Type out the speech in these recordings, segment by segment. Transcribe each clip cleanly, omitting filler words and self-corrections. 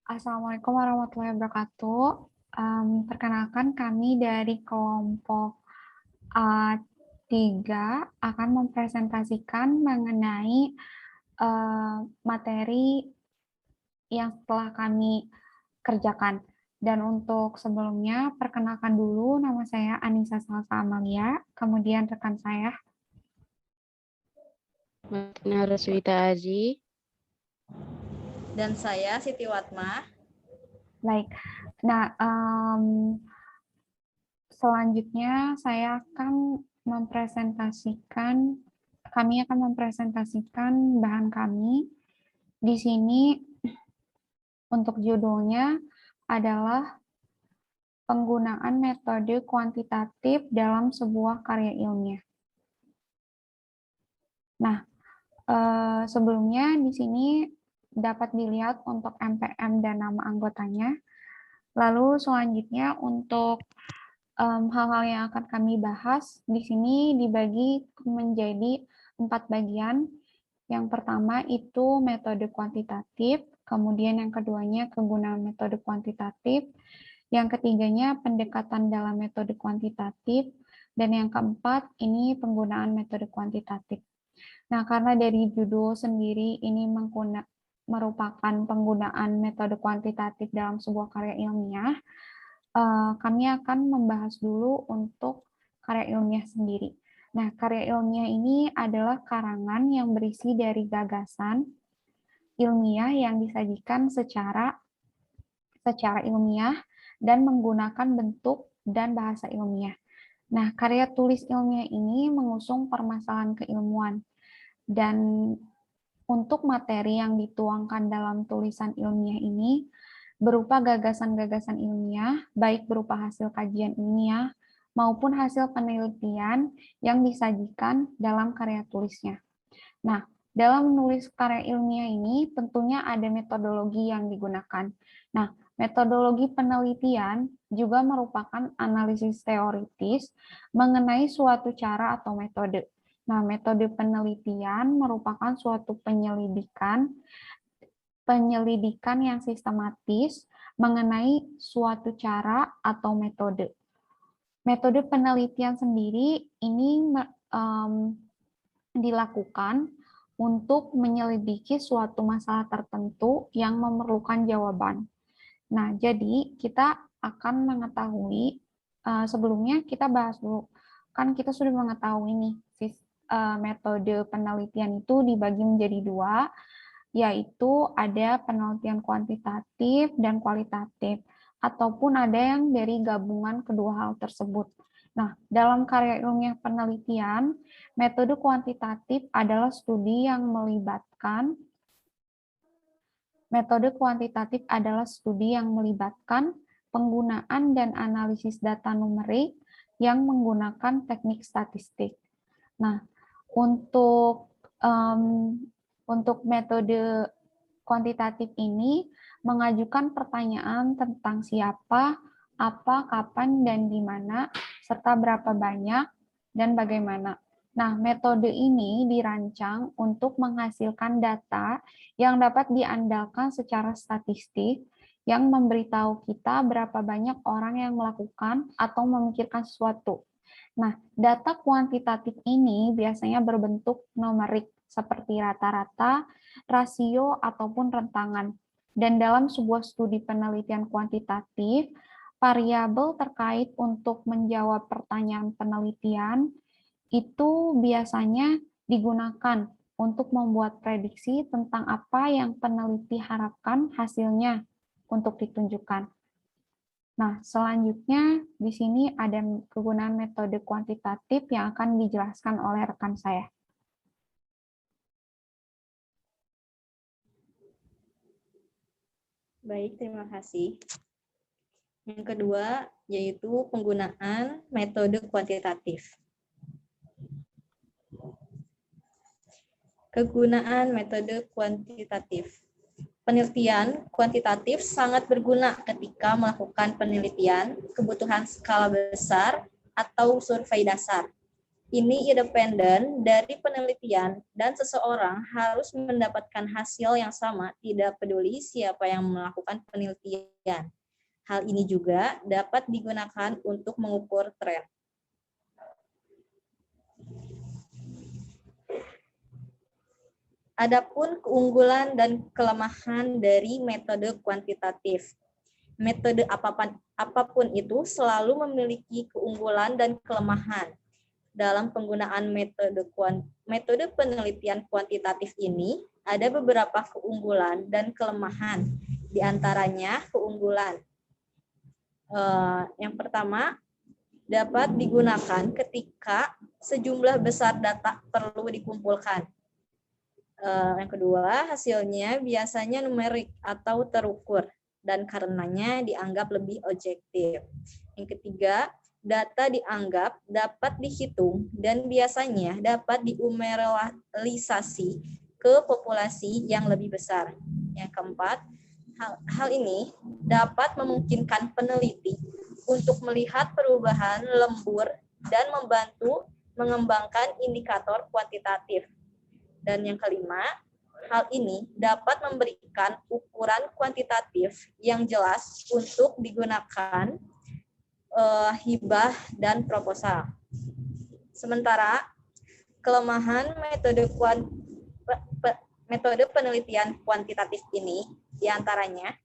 Assalamualaikum warahmatullahi wabarakatuh. Perkenalkan kami dari kelompok A3 akan mempresentasikan mengenai materi yang telah kami kerjakan. Dan untuk sebelumnya, perkenalkan dulu nama saya Anissa Salsa Amalia, kemudian rekan saya. Martina Roswita Aji. Dan saya Siti Watma. Baik. Nah, selanjutnya saya akan kami akan mempresentasikan bahan kami. Di sini untuk judulnya adalah penggunaan metode kuantitatif dalam sebuah karya ilmiah. Nah, sebelumnya di sini dapat dilihat untuk MPM dan nama anggotanya. Lalu selanjutnya untuk hal-hal yang akan kami bahas di sini dibagi menjadi 4 bagian. Yang pertama itu metode kuantitatif, kemudian yang keduanya kegunaan metode kuantitatif, yang ketiganya pendekatan dalam metode kuantitatif, dan yang keempat ini penggunaan metode kuantitatif. Nah, karena dari judul sendiri ini merupakan penggunaan metode kuantitatif dalam sebuah karya ilmiah, kami akan membahas dulu untuk karya ilmiah sendiri. Nah, karya ilmiah ini adalah karangan yang berisi dari gagasan ilmiah yang disajikan secara ilmiah dan menggunakan bentuk dan bahasa ilmiah. Nah, karya tulis ilmiah ini mengusung permasalahan keilmuan. Dan untuk materi yang dituangkan dalam tulisan ilmiah ini berupa gagasan-gagasan ilmiah, baik berupa hasil kajian ilmiah maupun hasil penelitian yang disajikan dalam karya tulisnya. Nah, dalam menulis karya ilmiah ini tentunya ada metodologi yang digunakan. Nah, metodologi penelitian juga merupakan analisis teoritis mengenai suatu cara atau metode. Nah, metode penelitian merupakan suatu penyelidikan yang sistematis mengenai suatu cara atau metode. Metode penelitian sendiri ini dilakukan untuk menyelidiki suatu masalah tertentu yang memerlukan jawaban. Nah, jadi kita akan mengetahui, sebelumnya kita bahas dulu, kan kita sudah mengetahui nih, metode penelitian itu dibagi menjadi 2, yaitu ada penelitian kuantitatif dan kualitatif, ataupun ada yang dari gabungan kedua hal tersebut. Nah, dalam karya ilmiah penelitian, metode kuantitatif adalah studi yang melibatkan penggunaan dan analisis data numerik yang menggunakan teknik statistik. Nah, untuk metode kuantitatif ini mengajukan pertanyaan tentang siapa, apa, kapan, dan di mana, serta berapa banyak dan bagaimana. Nah, metode ini dirancang untuk menghasilkan data yang dapat diandalkan secara statistik yang memberitahu kita berapa banyak orang yang melakukan atau memikirkan sesuatu. Nah, data kuantitatif ini biasanya berbentuk numerik seperti rata-rata, rasio, ataupun rentangan. Dan dalam sebuah studi penelitian kuantitatif, variabel terkait untuk menjawab pertanyaan penelitian itu biasanya digunakan untuk membuat prediksi tentang apa yang peneliti harapkan hasilnya untuk ditunjukkan. Nah, selanjutnya di sini ada kegunaan metode kuantitatif yang akan dijelaskan oleh rekan saya. Baik, terima kasih. Yang kedua, yaitu penggunaan metode kuantitatif. Kegunaan metode kuantitatif. Penelitian kuantitatif sangat berguna ketika melakukan penelitian kebutuhan skala besar atau survei dasar. ini independen dari penelitian dan seseorang harus mendapatkan hasil yang sama tidak peduli siapa yang melakukan penelitian. Hal ini juga dapat digunakan untuk mengukur tren. Adapun keunggulan dan kelemahan dari metode kuantitatif. Metode apapun itu selalu memiliki keunggulan dan kelemahan. Dalam penggunaan metode penelitian kuantitatif ini, ada beberapa keunggulan dan kelemahan. Di antaranya keunggulan. Yang pertama, dapat digunakan ketika sejumlah besar data perlu dikumpulkan. Yang kedua, hasilnya biasanya numerik atau terukur dan karenanya dianggap lebih objektif. Yang ketiga, data dianggap dapat dihitung dan biasanya dapat diumeralisasi ke populasi yang lebih besar. Yang keempat, hal ini dapat memungkinkan peneliti untuk melihat perubahan lembur dan membantu mengembangkan indikator kuantitatif. Dan yang kelima, hal ini dapat memberikan ukuran kuantitatif yang jelas untuk digunakan hibah dan proposal. Sementara kelemahan metode penelitian kuantitatif ini diantaranya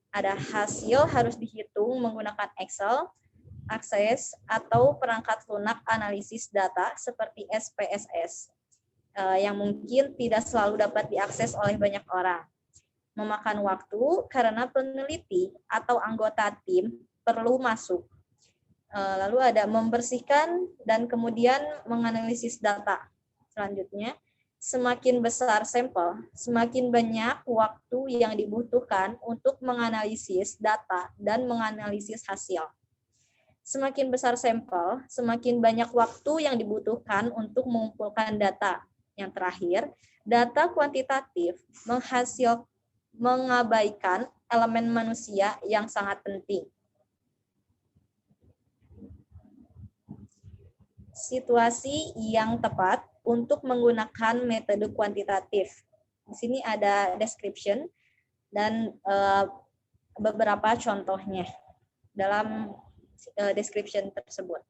ada hasil harus dihitung menggunakan Excel, akses atau perangkat lunak analisis data seperti SPSS yang mungkin tidak selalu dapat diakses oleh banyak orang. Memakan waktu karena peneliti atau anggota tim perlu masuk. Lalu ada membersihkan dan kemudian menganalisis data. Selanjutnya, semakin besar sampel, semakin banyak waktu yang dibutuhkan untuk menganalisis data dan menganalisis hasil. Semakin besar sampel, semakin banyak waktu yang dibutuhkan untuk mengumpulkan data. Yang terakhir, data kuantitatif mengabaikan elemen manusia yang sangat penting. Situasi yang tepat untuk menggunakan metode kuantitatif. Di sini ada description dan beberapa contohnya dalam description tersebut.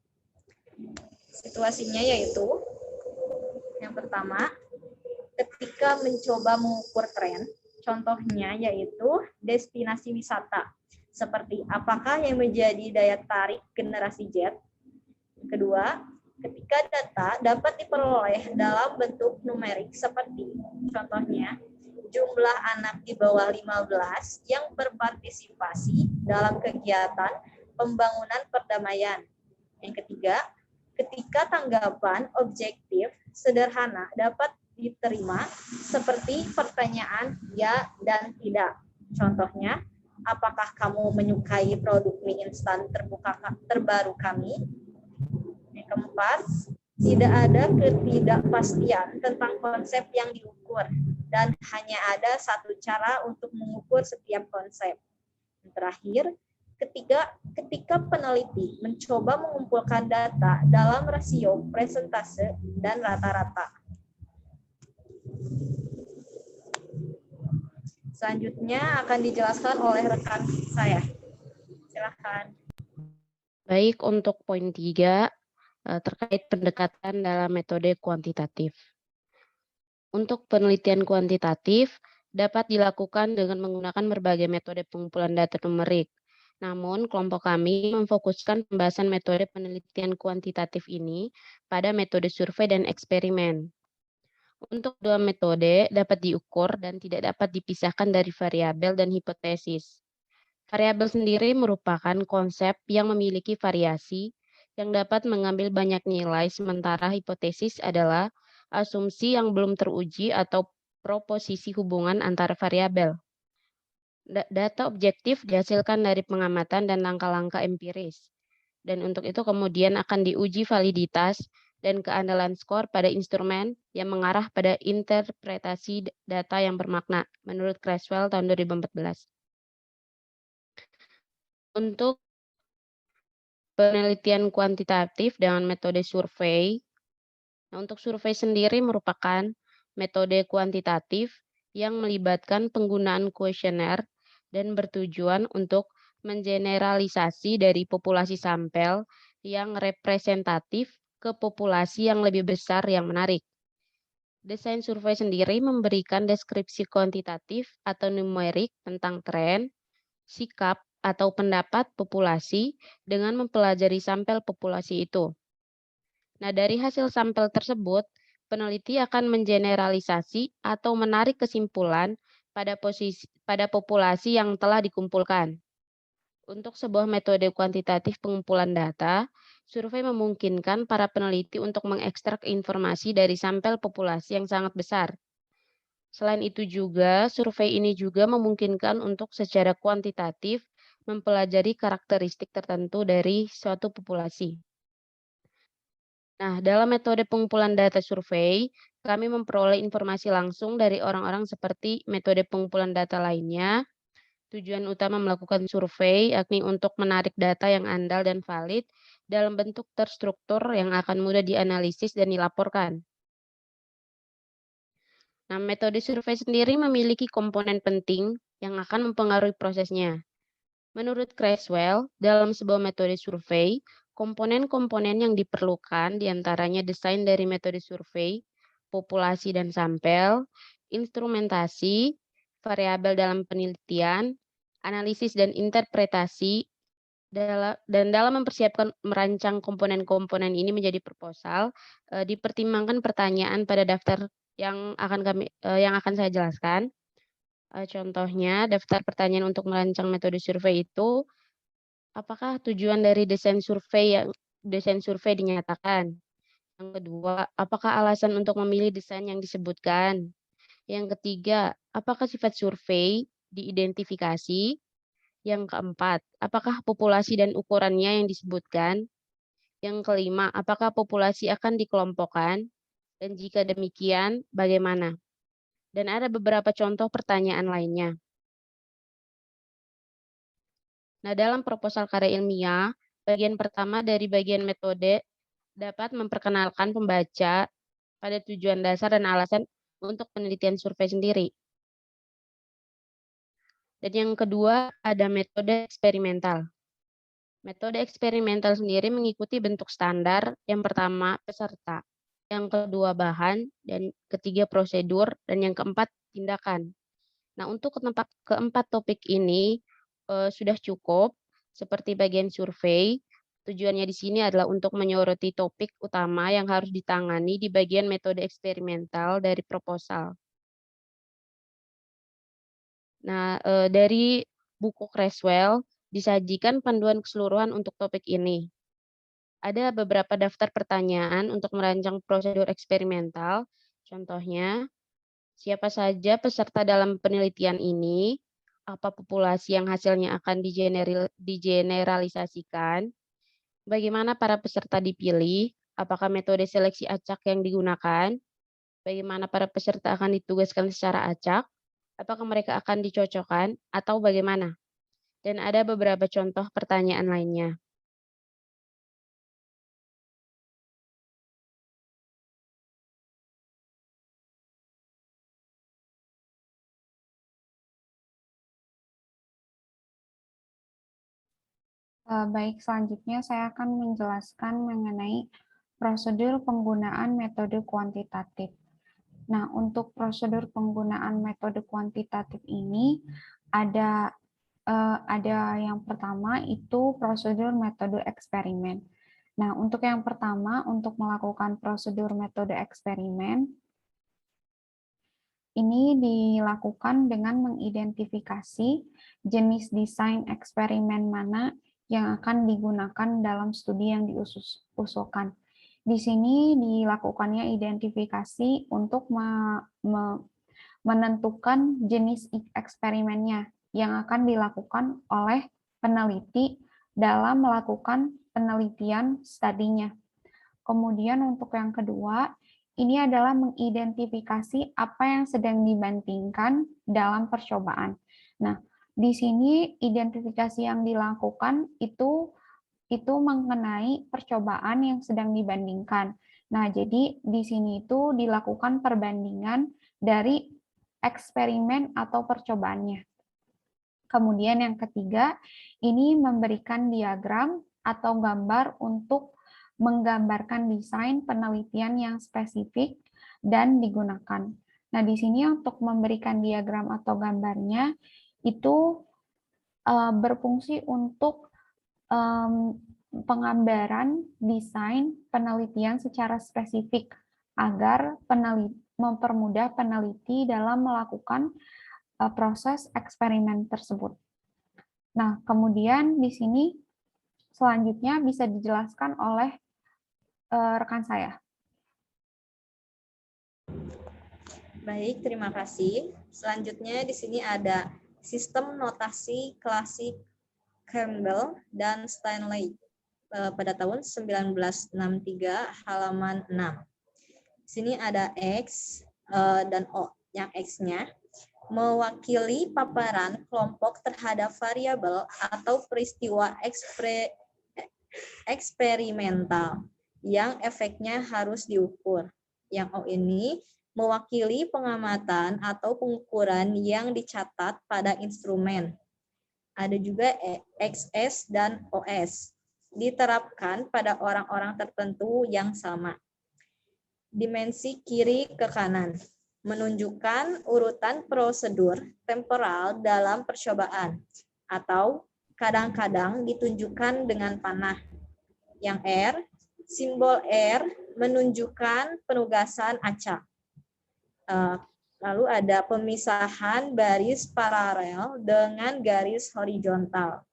Situasinya yaitu yang pertama, ketika mencoba mengukur tren, contohnya yaitu destinasi wisata, seperti apakah yang menjadi daya tarik generasi Z. Kedua, ketika data dapat diperoleh dalam bentuk numerik seperti contohnya jumlah anak di bawah 15 yang berpartisipasi dalam kegiatan pembangunan perdamaian. Yang ketiga, ketika tanggapan objektif sederhana dapat diterima seperti pertanyaan ya dan tidak. Contohnya, apakah kamu menyukai produk mie instan terbaru kami? Yang keempat, tidak ada ketidakpastian tentang konsep yang diukur dan hanya ada satu cara untuk mengukur setiap konsep. Yang terakhir, ketika peneliti mencoba mengumpulkan data dalam rasio persentase dan rata-rata. Selanjutnya akan dijelaskan oleh rekan saya. Silakan. Baik, untuk poin 3, terkait pendekatan dalam metode kuantitatif. Untuk penelitian kuantitatif dapat dilakukan dengan menggunakan berbagai metode pengumpulan data numerik. Namun, kelompok kami memfokuskan pembahasan metode penelitian kuantitatif ini pada metode survei dan eksperimen. Untuk dua metode dapat diukur dan tidak dapat dipisahkan dari variabel dan hipotesis. Variabel sendiri merupakan konsep yang memiliki variasi yang dapat mengambil banyak nilai, sementara hipotesis adalah asumsi yang belum teruji atau proposisi hubungan antara variabel. Data objektif dihasilkan dari pengamatan dan langkah-langkah empiris. Dan untuk itu kemudian akan diuji validitas dan keandalan skor pada instrumen yang mengarah pada interpretasi data yang bermakna, menurut Creswell tahun 2014. Untuk penelitian kuantitatif dengan metode survei, Nah, untuk survei sendiri merupakan metode kuantitatif yang melibatkan penggunaan kuesioner dan bertujuan untuk mengeneralisasi dari populasi sampel yang representatif ke populasi yang lebih besar yang menarik. Desain survei sendiri memberikan deskripsi kuantitatif atau numerik tentang tren, sikap, atau pendapat populasi dengan mempelajari sampel populasi itu. Nah, dari hasil sampel tersebut, peneliti akan mengeneralisasi atau menarik kesimpulan pada populasi yang telah dikumpulkan. Untuk sebuah metode kuantitatif pengumpulan data, survei memungkinkan para peneliti untuk mengekstrak informasi dari sampel populasi yang sangat besar. Selain itu juga, survei ini juga memungkinkan untuk secara kuantitatif mempelajari karakteristik tertentu dari suatu populasi. Nah, dalam metode pengumpulan data survei, kami memperoleh informasi langsung dari orang-orang seperti metode pengumpulan data lainnya. Tujuan utama melakukan survei yakni untuk menarik data yang andal dan valid dalam bentuk terstruktur yang akan mudah dianalisis dan dilaporkan. Nah, metode survei sendiri memiliki komponen penting yang akan mempengaruhi prosesnya. Menurut Creswell, dalam sebuah metode survei, komponen-komponen yang diperlukan diantaranya desain dari metode survei, populasi dan sampel, instrumentasi, variabel dalam penelitian, analisis dan interpretasi, dan dalam mempersiapkan merancang komponen-komponen ini menjadi proposal, dipertimbangkan pertanyaan pada daftar yang akan saya jelaskan. Contohnya, daftar pertanyaan untuk merancang metode survei itu, apakah tujuan dari desain survei dinyatakan? Yang kedua, apakah alasan untuk memilih desain yang disebutkan? Yang ketiga, apakah sifat survei diidentifikasi? Yang keempat, apakah populasi dan ukurannya yang disebutkan? Yang kelima, apakah populasi akan dikelompokkan? Dan jika demikian, bagaimana? Dan ada beberapa contoh pertanyaan lainnya. Nah, dalam proposal karya ilmiah, bagian pertama dari bagian metode dapat memperkenalkan pembaca pada tujuan dasar dan alasan untuk penelitian survei sendiri. Dan yang kedua, ada metode eksperimental. Metode eksperimental sendiri mengikuti bentuk standar, yang pertama peserta, yang kedua bahan, dan ketiga prosedur, dan yang keempat tindakan. Nah, untuk keempat topik ini sudah cukup, seperti bagian survei. Tujuannya di sini adalah untuk menyoroti topik utama yang harus ditangani di bagian metode eksperimental dari proposal. Nah, dari buku Creswell disajikan panduan keseluruhan untuk topik ini. Ada beberapa daftar pertanyaan untuk merancang prosedur eksperimental. Contohnya, siapa saja peserta dalam penelitian ini? Apa populasi yang hasilnya akan digeneralisasikan? Bagaimana para peserta dipilih? Apakah metode seleksi acak yang digunakan? Bagaimana para peserta akan ditugaskan secara acak? Apakah mereka akan dicocokkan atau bagaimana? Dan ada beberapa contoh pertanyaan lainnya. Baik, selanjutnya saya akan menjelaskan mengenai prosedur penggunaan metode kuantitatif. Nah, untuk prosedur penggunaan metode kuantitatif ini ada yang pertama itu prosedur metode eksperimen. Nah, untuk yang pertama, untuk melakukan prosedur metode eksperimen, ini dilakukan dengan mengidentifikasi jenis desain eksperimen mana yang akan digunakan dalam studi yang diusulkan. Di sini dilakukannya identifikasi untuk menentukan jenis eksperimennya yang akan dilakukan oleh peneliti dalam melakukan penelitian studinya. Kemudian untuk yang kedua, ini adalah mengidentifikasi apa yang sedang dibandingkan dalam percobaan. Nah, di sini identifikasi yang dilakukan itu mengenai percobaan yang sedang dibandingkan. Nah, jadi di sini itu dilakukan perbandingan dari eksperimen atau percobaannya. Kemudian yang ketiga, ini memberikan diagram atau gambar untuk menggambarkan desain penelitian yang spesifik dan digunakan. Nah, di sini untuk memberikan diagram atau gambarnya itu berfungsi untuk penggambaran desain penelitian secara spesifik agar mempermudah peneliti dalam melakukan proses eksperimen tersebut. Nah, kemudian di sini selanjutnya bisa dijelaskan oleh rekan saya. Baik, terima kasih. Selanjutnya di sini ada sistem notasi klasik Campbell dan Stanley pada tahun 1963 halaman 6. Di sini ada X dan O. Yang X-nya mewakili paparan kelompok terhadap variabel atau peristiwa eksperimental yang efeknya harus diukur. Yang O ini mewakili pengamatan atau pengukuran yang dicatat pada instrumen. Ada juga XS dan OS, diterapkan pada orang-orang tertentu yang sama. Dimensi kiri ke kanan, menunjukkan urutan prosedur temporal dalam percobaan, atau kadang-kadang ditunjukkan dengan panah. Yang R, simbol R menunjukkan penugasan acak. Lalu ada pemisahan baris paralel dengan garis horizontal,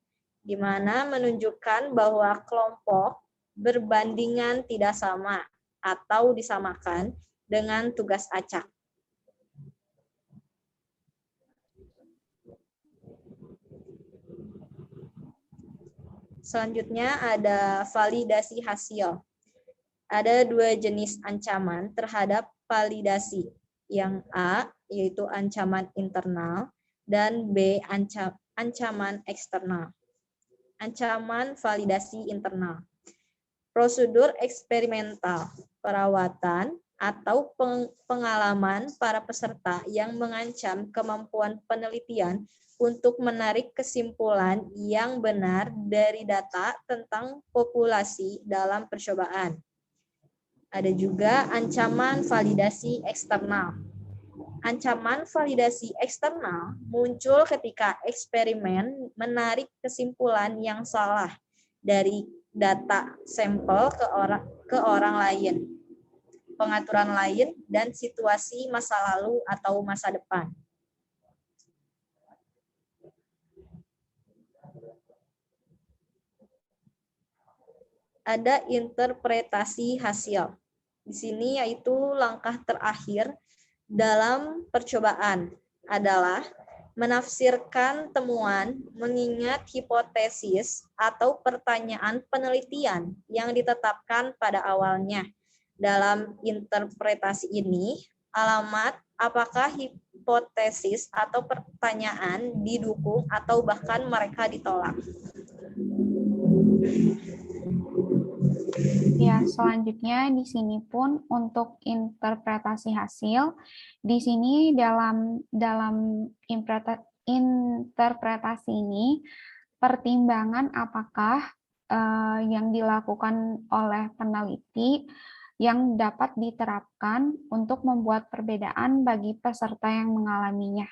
di mana menunjukkan bahwa kelompok berbandingan tidak sama atau disamakan dengan tugas acak. Selanjutnya ada validasi hasil. Ada dua jenis ancaman terhadap validasi. Yang A, yaitu ancaman internal, dan B, ancaman eksternal. Ancaman validasi internal. Prosedur eksperimental, perawatan, atau pengalaman para peserta yang mengancam kemampuan penelitian untuk menarik kesimpulan yang benar dari data tentang populasi dalam percobaan. Ada juga ancaman validasi eksternal. Ancaman validasi eksternal muncul ketika eksperimen menarik kesimpulan yang salah dari data sampel ke orang lain, pengaturan lain, dan situasi masa lalu atau masa depan. Ada interpretasi hasil. Di sini yaitu langkah terakhir dalam percobaan adalah menafsirkan temuan mengingat hipotesis atau pertanyaan penelitian yang ditetapkan pada awalnya. Dalam interpretasi ini, alamat apakah hipotesis atau pertanyaan didukung atau bahkan mereka ditolak. Ya, selanjutnya di sini pun untuk interpretasi hasil, di sini dalam interpretasi ini pertimbangan apakah yang dilakukan oleh peneliti yang dapat diterapkan untuk membuat perbedaan bagi peserta yang mengalaminya.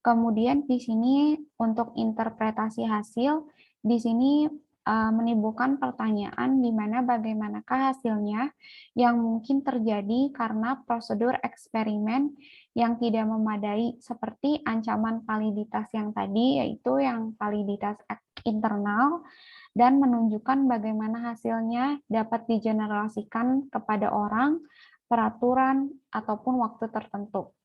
Kemudian di sini untuk interpretasi hasil, di sini menimbulkan pertanyaan di mana bagaimanakah hasilnya yang mungkin terjadi karena prosedur eksperimen yang tidak memadai seperti ancaman validitas yang tadi, yaitu yang validitas internal, dan menunjukkan bagaimana hasilnya dapat digeneralisasikan kepada orang, peraturan, ataupun waktu tertentu.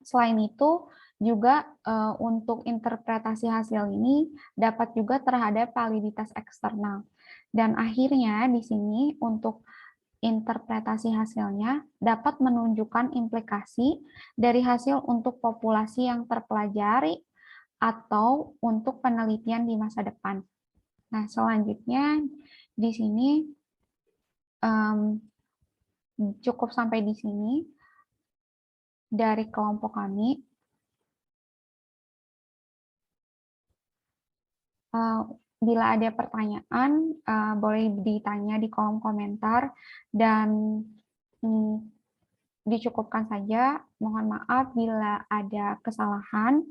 Selain itu, juga untuk interpretasi hasil ini dapat juga terhadap validitas eksternal. Dan akhirnya di sini untuk interpretasi hasilnya dapat menunjukkan implikasi dari hasil untuk populasi yang terpelajari atau untuk penelitian di masa depan. Nah, selanjutnya di sini Cukup sampai di sini dari kelompok kami. Bila ada pertanyaan, boleh ditanya di kolom komentar, dan dicukupkan saja. Mohon maaf bila ada kesalahan.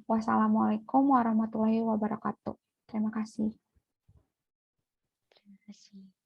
Wassalamualaikum warahmatullahi wabarakatuh. Terima kasih. Terima kasih.